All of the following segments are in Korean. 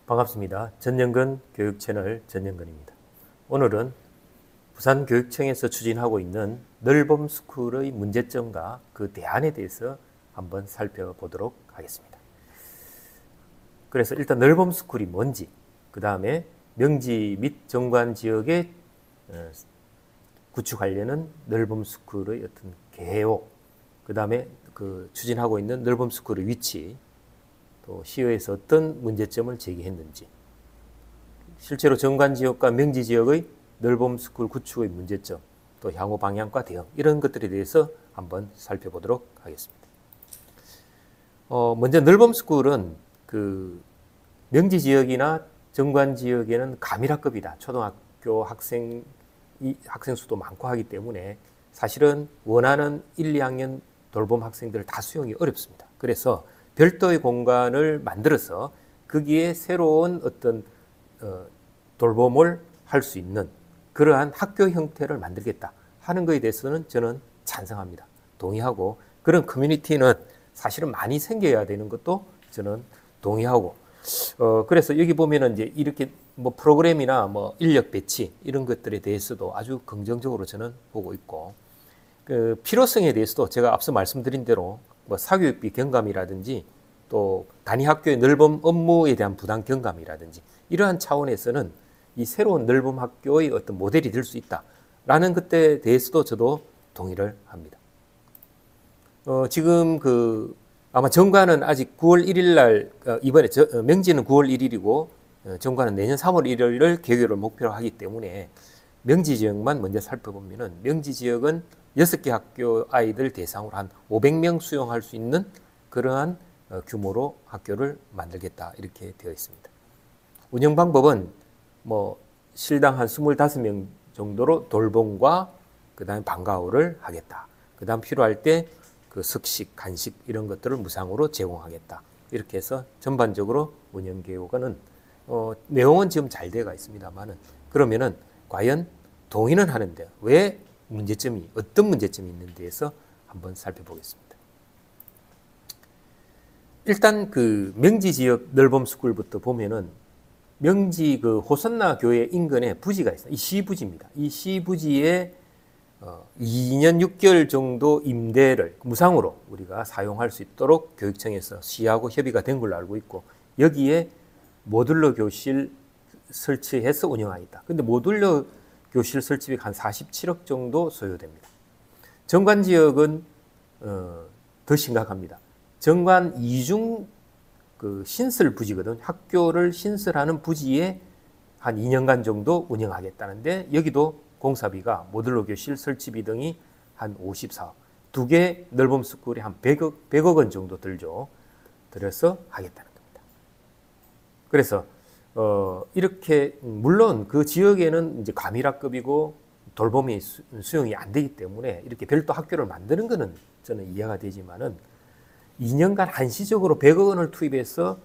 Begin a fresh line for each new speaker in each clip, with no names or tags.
반갑습니다. 전영근 교육채널 전영근입니다. 오늘은 부산교육청에서 추진하고 있는 널봄스쿨의 문제점과 그 대안에 대해서 한번 살펴보도록 하겠습니다. 그래서 일단 널봄스쿨이 뭔지, 그 다음에 명지 및 정관 지역에 구축하려는 널봄스쿨의 어떤 계획, 그 다음에 추진하고 있는 널봄스쿨의 위치, 또 시의회에서 어떤 문제점을 제기했는지, 실제로 정관지역과 명지지역의 널봄스쿨 구축의 문제점, 또 향후 방향과 대응, 이런 것들에 대해서 한번 살펴보도록 하겠습니다. 먼저 널봄스쿨은 명지지역이나 정관지역에는 가밀학급이다. 초등학교 학생 수도 많고 하기 때문에 사실은 원하는 1, 2학년 돌봄 학생들을 다 수용이 어렵습니다. 그래서 별도의 공간을 만들어서 거기에 새로운 어떤 돌봄을 할 수 있는 그러한 학교 형태를 만들겠다 하는 것에 대해서는 저는 찬성합니다. 동의하고, 그런 커뮤니티는 사실은 많이 생겨야 되는 것도 저는 동의하고, 그래서 여기 보면은 이제 이렇게 프로그램이나 인력 배치 이런 것들에 대해서도 아주 긍정적으로 저는 보고 있고, 필요성에 대해서도 제가 앞서 말씀드린 대로 사교육비 경감이라든지 또 단위 학교의 널봄 업무에 대한 부담 경감이라든지 이러한 차원에서는 이 새로운 널봄 학교의 어떤 모델이 될 수 있다라는 것에 대해서도 저도 동의를 합니다. 지금 아마 정관은 아직 9월 1일 날, 이번에 명지는 9월 1일이고 정관은 내년 3월 1일을 개교를 목표로 하기 때문에 명지 지역만 먼저 살펴보면은, 명지 지역은 6개 학교 아이들 대상으로 한 500명 수용할 수 있는 그러한 규모로 학교를 만들겠다 이렇게 되어 있습니다. 운영 방법은 실당 한 25명 정도로 돌봄과 그 다음에 방과후를 하겠다. 그 다음 필요할 때 석식, 간식 이런 것들을 무상으로 제공하겠다. 이렇게 해서 전반적으로 운영 계획은 내용은 지금 잘 되어 있습니다만은, 그러면은 과연 동의는 하는데 왜 어떤 문제점이 있는 데에서 한번 살펴보겠습니다. 일단 명지 지역 널봄스쿨부터 보면은, 명지 호선나 교회 인근에 부지가 있어요. 이 시부지입니다. 이 시부지에 2년 6개월 정도 임대를 무상으로 우리가 사용할 수 있도록 교육청에서 시하고 협의가 된 걸로 알고 있고, 여기에 모듈러 교실 설치해서 운영하겠다. 근데 모듈러 교실 설치비 한 47억 정도 소요됩니다. 정관 지역은 더 심각합니다. 정관 이중 신설 부지거든. 학교를 신설하는 부지에 한 2년간 정도 운영하겠다는데, 여기도 공사비가 모듈러 교실 설치비 등이 한 54억, 두 개 널봄스쿨이 한 100억 원 정도 들여서 하겠다는 겁니다. 그래서 이렇게, 물론 그 지역에는 이제 가밀학급이고 돌봄이 수용이 안 되기 때문에 이렇게 별도 학교를 만드는 것은 저는 이해가 되지만은, 2년간 한시적으로 100억 원을 투입해서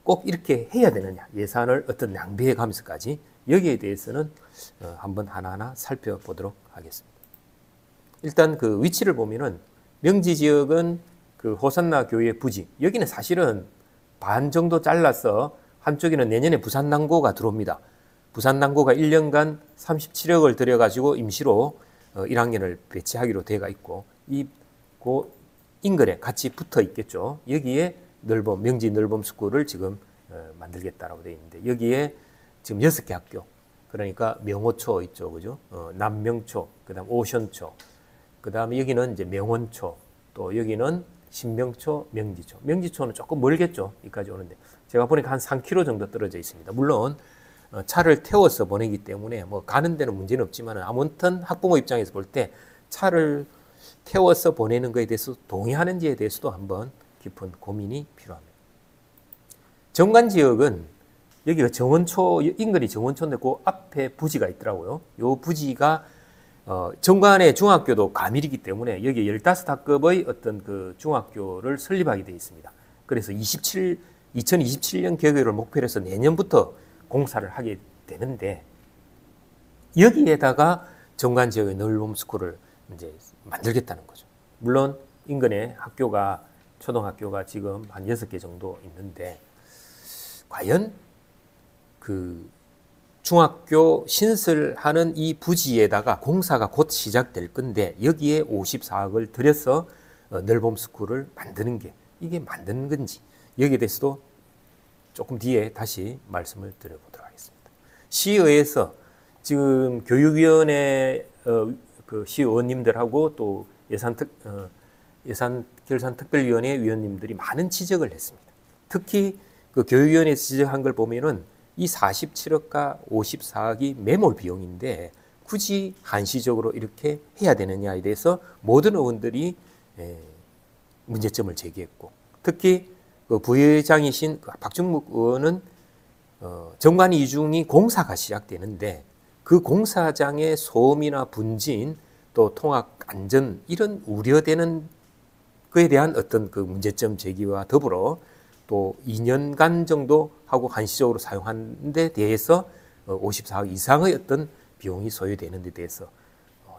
꼭 이렇게 해야 되느냐, 예산을 어떤 낭비해 가면서까지, 여기에 대해서는 한번 하나하나 살펴보도록 하겠습니다. 일단 위치를 보면은, 명지 지역은 호산나 교회 부지, 여기는 사실은 반 정도 잘라서 한쪽에는 내년에 부산남고가 들어옵니다. 부산남고가 1년간 37억을 들여가지고 임시로 1학년을 배치하기로 되어 있고, 인근에 같이 붙어 있겠죠. 여기에 명지 널봄스쿨을 지금 만들겠다라고 되어 있는데, 여기에 지금 6개 학교, 그러니까 명호초 있죠, 그죠? 남명초, 그 다음 오션초, 그 다음에 여기는 이제 명원초, 또 여기는 신명초, 명지초. 명지초는 조금 멀겠죠, 여기까지 오는데. 제가 보니까 한 3km 정도 떨어져 있습니다. 물론 차를 태워서 보내기 때문에 가는 데는 문제는 없지만, 아무튼 학부모 입장에서 볼 때 차를 태워서 보내는 것에 대해서 동의하는지에 대해서도 한번 깊은 고민이 필요합니다. 정관 지역은 여기가 정원초, 인근이 정원초인데 그 앞에 부지가 있더라고요. 이 부지가 정관의 중학교도 가밀이기 때문에 여기 15학급의 어떤 중학교를 설립하게 되어 있습니다. 그래서 2027년 개교를 목표로 해서 내년부터 공사를 하게 되는데, 여기에다가 정관 지역의 널봄스쿨을 이제 만들겠다는 거죠. 물론 인근에 초등학교가 지금 한 6개 정도 있는데, 과연 그 중학교 신설하는 이 부지에다가 공사가 곧 시작될 건데 여기에 54억을 들여서 널봄스쿨을 만드는 게 이게 만드는 건지 여기에 대해서도 조금 뒤에 다시 말씀을 드려보도록 하겠습니다. 시의회에서 지금 교육위원회 그 시의원님들하고 또 예산결산특별위원회 위원님들이 많은 지적을 했습니다. 특히 그 교육위원회에서 지적한 걸 보면은 이 47억과 54억이 매몰 비용인데 굳이 한시적으로 이렇게 해야 되느냐에 대해서 모든 의원들이 문제점을 제기했고 특히 그 부회장이신 박중묵 의원은 정관 이중이 공사가 시작되는데 그 공사장의 소음이나 분진 또 통학 안전 이런 우려되는 그에 대한 어떤 그 문제점 제기와 더불어 또 2년간 정도 하고 한시적으로 사용하는 데 대해서 54억 이상의 어떤 비용이 소요되는 데 대해서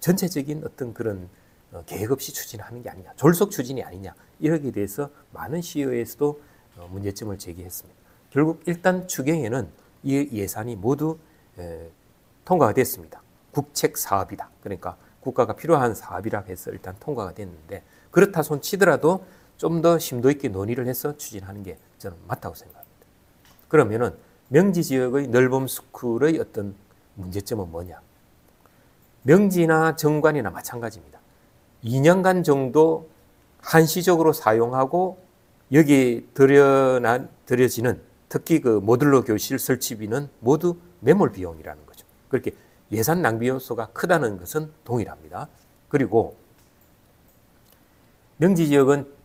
전체적인 어떤 그런 계획 없이 추진하는 게 아니냐, 졸속 추진이 아니냐 이러기에 대해서 많은 시의회에서도 문제점을 제기했습니다. 결국 일단 추경에는 이 예산이 모두 통과가 됐습니다. 국책 사업이다. 그러니까 국가가 필요한 사업이라 해서 일단 통과가 됐는데 그렇다 손 치더라도 좀 더 심도 있게 논의를 해서 추진하는 게 저는 맞다고 생각합니다. 그러면은 명지 지역의 널봄스쿨의 어떤 문제점은 뭐냐? 명지나 정관이나 마찬가지입니다. 2년간 정도 한시적으로 사용하고 여기에 들여지는 특히 그 모듈러 교실 설치비는 모두 매몰 비용이라는 거죠. 그렇게 예산 낭비 요소가 크다는 것은 동일합니다. 그리고 명지 지역은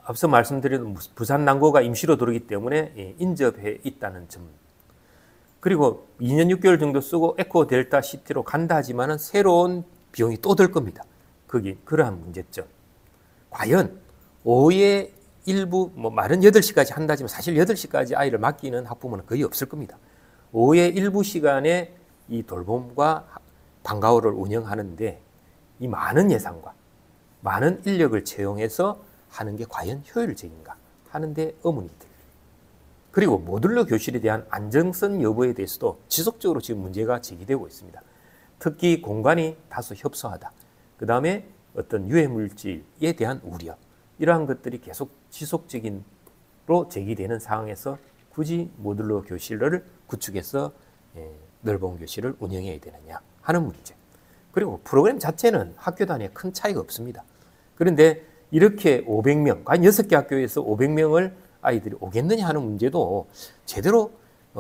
앞서 말씀드린 부산 남고가 임시로 들어오기 때문에 인접해 있다는 점. 그리고 2년 6개월 정도 쓰고 에코 델타 시티로 간다 하지만은 새로운 비용이 또 들 겁니다. 거기 그러한 문제점. 과연 오후에 일부 말은 8시까지 한다지만 사실 8시까지 아이를 맡기는 학부모는 거의 없을 겁니다. 오후에 일부 시간에 이 돌봄과 방과후를 운영하는데 이 많은 예산과 많은 인력을 채용해서 하는 게 과연 효율적인가 하는데 의문이 듭니다. 그리고 모듈러 교실에 대한 안정성 여부에 대해서도 지속적으로 지금 문제가 제기되고 있습니다. 특히 공간이 다소 협소하다. 그 다음에 어떤 유해물질에 대한 우려. 이러한 것들이 계속 지속적인로 제기되는 상황에서 굳이 모듈러 교실을 구축해서 넓은 교실을 운영해야 되느냐 하는 문제. 그리고 프로그램 자체는 학교 단위에 큰 차이가 없습니다. 그런데 이렇게 500명, 과연 6개 학교에서 500명을 아이들이 오겠느냐 하는 문제도 제대로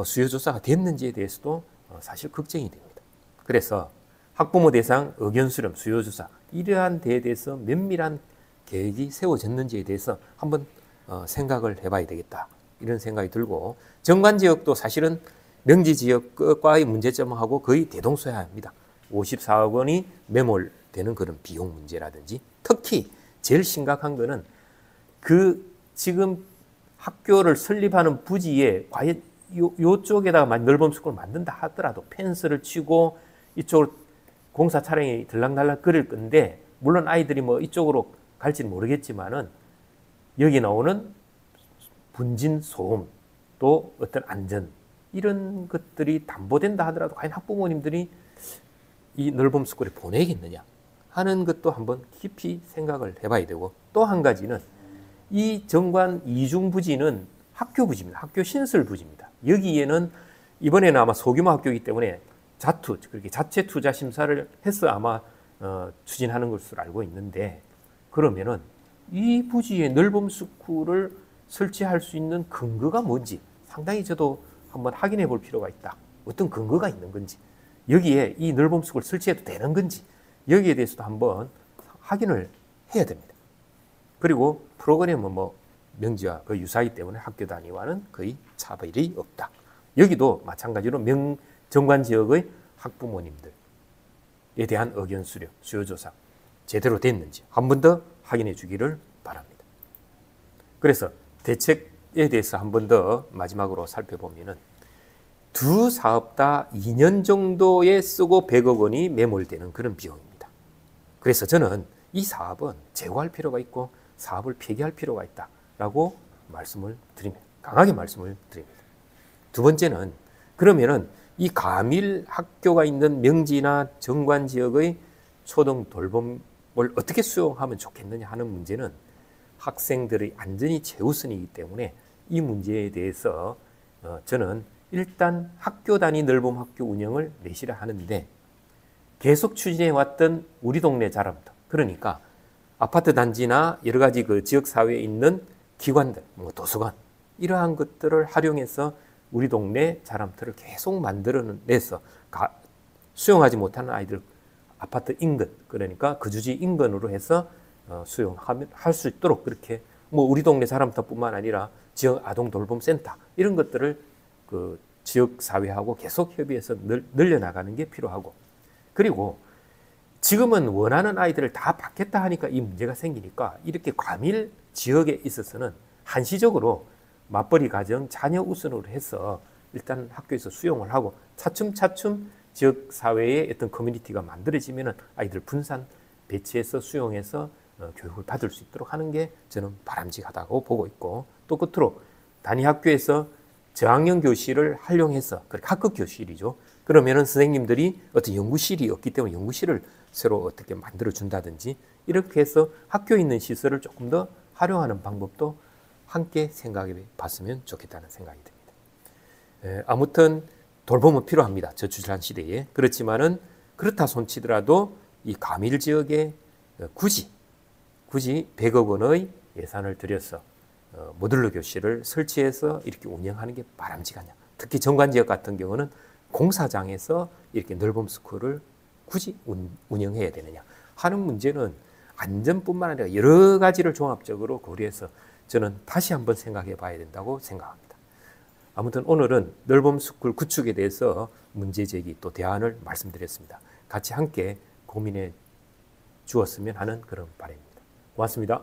수요조사가 됐는지에 대해서도 사실 걱정이 됩니다. 그래서 학부모 대상 의견 수렴, 수요조사 이러한 데에 대해서 면밀한 계획이 세워졌는지에 대해서 한번 생각을 해봐야 되겠다. 이런 생각이 들고 정관지역도 사실은 명지지역과의 문제점하고 거의 대동소이합니다. 54억 원이 매몰되는 그런 비용 문제라든지 특히 제일 심각한 거는 그 지금 학교를 설립하는 부지에 과연 요쪽에다가 널봄스쿨을 만든다 하더라도 펜스를 치고 이쪽으로 공사 차량이 들락날락 거릴 건데 물론 아이들이 뭐 이쪽으로 갈지는 모르겠지만은 여기 나오는 분진 소음 또 어떤 안전 이런 것들이 담보된다 하더라도 과연 학부모님들이 이 널봄스쿨에 보내겠느냐 하는 것도 한번 깊이 생각을 해봐야 되고 또 한 가지는 이 정관 이중 부지는 학교 부지입니다. 학교 신설 부지입니다. 여기에는 이번에는 아마 소규모 학교이기 때문에 자투, 그렇게 자체 투자 심사를 해서 아마 추진하는 것으로 알고 있는데 그러면은 이 부지에 널봄스쿨을 설치할 수 있는 근거가 뭔지 상당히 저도 한번 확인해 볼 필요가 있다. 어떤 근거가 있는 건지 여기에 이 널봄스쿨을 설치해도 되는 건지 여기에 대해서도 한번 확인을 해야 됩니다. 그리고 프로그램은 뭐 명지와 거의 유사하기 때문에 학교 단위와는 거의 차별이 없다. 여기도 마찬가지로 정관 지역의 학부모님들에 대한 의견 수렴, 수요조사 제대로 됐는지 한 번 더 확인해 주기를 바랍니다. 그래서 대책에 대해서 한 번 더 마지막으로 살펴보면은 두 사업 다 2년 정도에 쓰고 100억 원이 매몰되는 그런 비용입니다. 그래서 저는 이 사업은 재고할 필요가 있고 사업을 폐기할 필요가 있다라고 말씀을 드립니다. 강하게 말씀을 드립니다. 두 번째는 그러면은 이 가밀 학교가 있는 명지나 정관 지역의 초등 돌봄을 어떻게 수용하면 좋겠느냐 하는 문제는 학생들의 안전이 최우선이기 때문에 이 문제에 대해서 저는 일단 학교 단위 늘봄 학교 운영을 내시려 하는데, 계속 추진해왔던 우리 동네 자람터, 그러니까 아파트 단지나 여러 가지 그 지역 사회에 있는 기관들, 뭐 도서관, 이러한 것들을 활용해서 우리 동네 자람터를 계속 만들어내서 수용하지 못하는 아이들 아파트 인근, 그러니까 거주지 인근으로 해서 수용할 수 있도록, 그렇게 뭐 우리 동네 자람터뿐만 아니라 지역 아동 돌봄 센터 이런 것들을 그 지역 사회하고 계속 협의해서 늘려나가는 게 필요하고, 그리고 지금은 원하는 아이들을 다 받겠다 하니까 이 문제가 생기니까 이렇게 과밀 지역에 있어서는 한시적으로 맞벌이 가정 자녀 우선으로 해서 일단 학교에서 수용을 하고, 차츰차츰 지역 사회의 어떤 커뮤니티가 만들어지면은 아이들 분산 배치해서 수용해서 교육을 받을 수 있도록 하는 게 저는 바람직하다고 보고 있고, 또 끝으로 단위 학교에서 저학년 교실을 활용해서, 학급 교실이죠. 그러면은 선생님들이 어떤 연구실이 없기 때문에 연구실을 새로 어떻게 만들어 준다든지, 이렇게 해서 학교에 있는 시설을 조금 더 활용하는 방법도 함께 생각해 봤으면 좋겠다는 생각이 듭니다. 아무튼 돌봄은 필요합니다. 저출산 시대에. 그렇지만은 그렇다 손치더라도 이 가밀 지역에 굳이 100억 원의 예산을 들여서 모듈러 교실을 설치해서 이렇게 운영하는 게 바람직하냐. 특히 정관 지역 같은 경우는 공사장에서 이렇게 늘봄 스쿨을 굳이 운영해야 되느냐 하는 문제는 안전뿐만 아니라 여러 가지를 종합적으로 고려해서 저는 다시 한번 생각해 봐야 된다고 생각합니다. 아무튼 오늘은 늘봄 스쿨 구축에 대해서 문제 제기 또 대안을 말씀드렸습니다. 같이 함께 고민해 주었으면 하는 그런 바람입니다. 고맙습니다.